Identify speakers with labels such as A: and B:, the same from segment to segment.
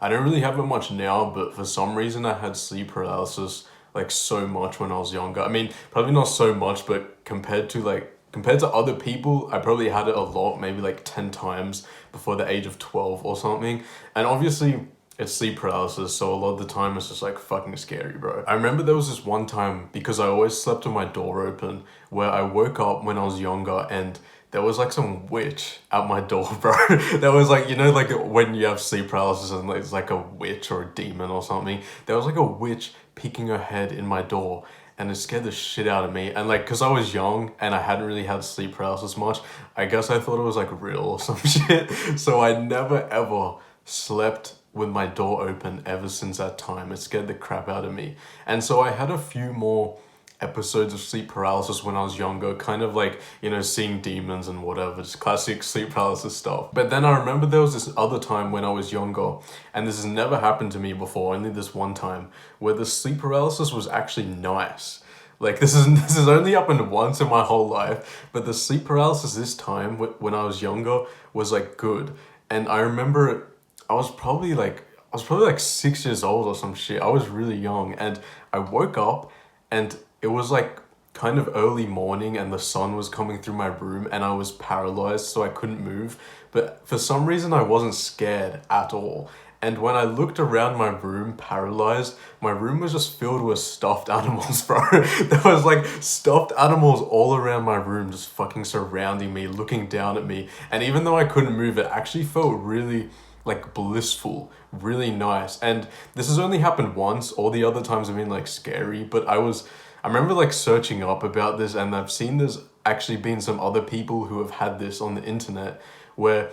A: I don't really have it much now, but for some reason I had sleep paralysis like so much when I was younger. I mean, probably not so much, but compared to other people, I probably had it a lot, maybe like 10 times before the age of 12 or something. And obviously it's sleep paralysis, so a lot of the time it's just like fucking scary, bro. I remember there was this one time, because I always slept with my door open, where I woke up when I was younger and there was like some witch at my door, bro. There was like, you know, like when you have sleep paralysis and it's like a witch or a demon or something. There was like a witch peeking her head in my door, and it scared the shit out of me. And like, cause I was young and I hadn't really had sleep paralysis much, I guess I thought it was like real or some shit. So I never ever slept with my door open ever since that time. It scared the crap out of me. And so I had a few more episodes of sleep paralysis when I was younger, kind of like, you know, seeing demons and whatever, just classic sleep paralysis stuff. But then I remember there was this other time when I was younger, and this has never happened to me before, only this one time, where the sleep paralysis was actually nice. Like this has only happened once in my whole life, but the sleep paralysis this time when I was younger was like good. And I remember I was probably like 6 years old or some shit. I was really young, and I woke up and it was like kind of early morning and the sun was coming through my room and I was paralyzed, so I couldn't move. But for some reason I wasn't scared at all. And when I looked around my room paralyzed, my room was just filled with stuffed animals, bro. There was like stuffed animals all around my room, just fucking surrounding me, looking down at me. And even though I couldn't move, it actually felt really like blissful, really nice. And this has only happened once. All the other times have been like scary, but I remember like searching up about this, and I've seen there's actually been some other people who have had this on the internet, where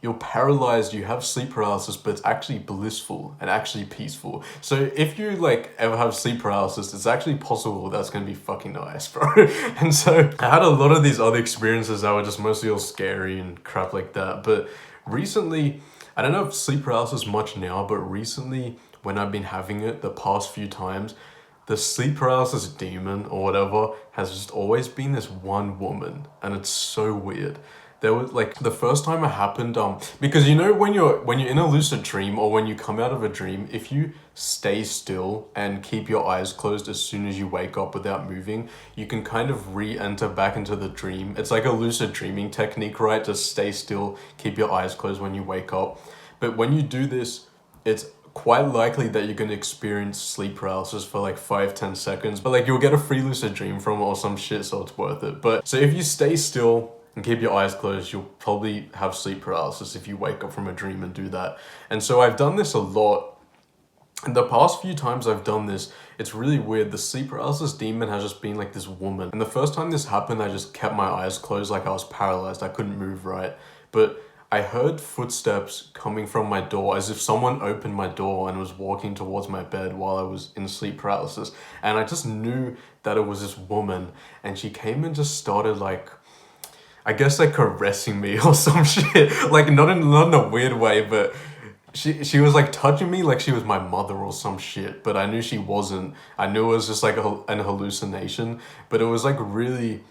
A: you're paralyzed, you have sleep paralysis, but it's actually blissful and actually peaceful. So if you like ever have sleep paralysis, it's actually possible that's gonna be fucking nice, bro. And so I had a lot of these other experiences that were just mostly all scary and crap like that. But recently, I don't know if sleep paralysis much now, but recently when I've been having it the past few times, the sleep paralysis demon or whatever has just always been this one woman, and it's so weird. There was like the first time it happened, because you know when you're in a lucid dream or when you come out of a dream, if you stay still and keep your eyes closed as soon as you wake up without moving, you can kind of re-enter back into the dream. It's like a lucid dreaming technique, right? Just stay still, keep your eyes closed when you wake up. But when you do this, it's quite likely that you're going to experience sleep paralysis for like 5-10 seconds, but like you'll get a free lucid dream from it or some shit, so it's worth it. But so if you stay still and keep your eyes closed, you'll probably have sleep paralysis if you wake up from a dream and do that. And so I've done this a lot. And the past few times I've done this, it's really weird. The sleep paralysis demon has just been like this woman. And the first time this happened, I just kept my eyes closed like I was paralyzed. I couldn't move right. But I heard footsteps coming from my door, as if someone opened my door and was walking towards my bed while I was in sleep paralysis. And I just knew that it was this woman, and she came and just started like, I guess like caressing me or some shit. Like not in a weird way, but she was like touching me like she was my mother or some shit. But I knew she wasn't. I knew it was just like an hallucination. But it was like really,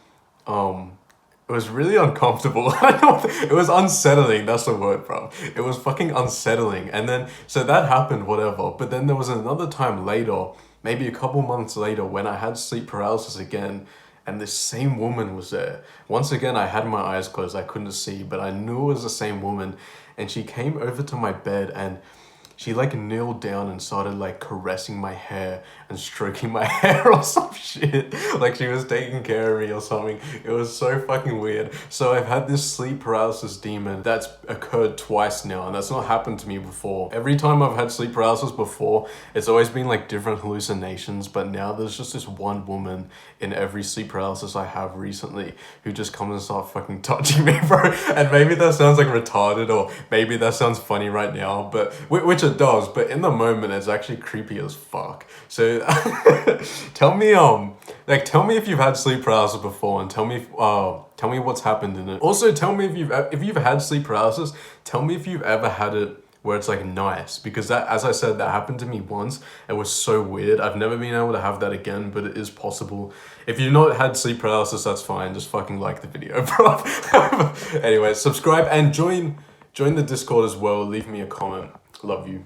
A: it was really uncomfortable. I don't, it was unsettling. That's the word, bro. It was fucking unsettling. And then, so that happened, whatever. But then there was another time later, maybe a couple months later, when I had sleep paralysis again, and this same woman was there. Once again, I had my eyes closed. I couldn't see, but I knew it was the same woman. And she came over to my bed and she like kneeled down and started like caressing my hair and stroking my hair or some shit. Like she was taking care of me or something. It was so fucking weird. So I've had this sleep paralysis demon that's occurred twice now, and that's not happened to me before. Every time I've had sleep paralysis before, it's always been like different hallucinations, but now there's just this one woman in every sleep paralysis I have recently who just comes and starts fucking touching me, bro. And maybe that sounds like retarded, or maybe that sounds funny right now, but which it does, but in the moment it's actually creepy as fuck. So tell me if you've had sleep paralysis before, and tell me what's happened in it. Also tell me if you've had sleep paralysis, tell me if you've ever had it where it's like nice, because that, as I said, that happened to me once. It was so weird. I've never been able to have that again, but it is possible. If you've not had sleep paralysis, that's fine. Just fucking like the video, bro. Anyway, subscribe and join the Discord as well. Leave me a comment. Love you.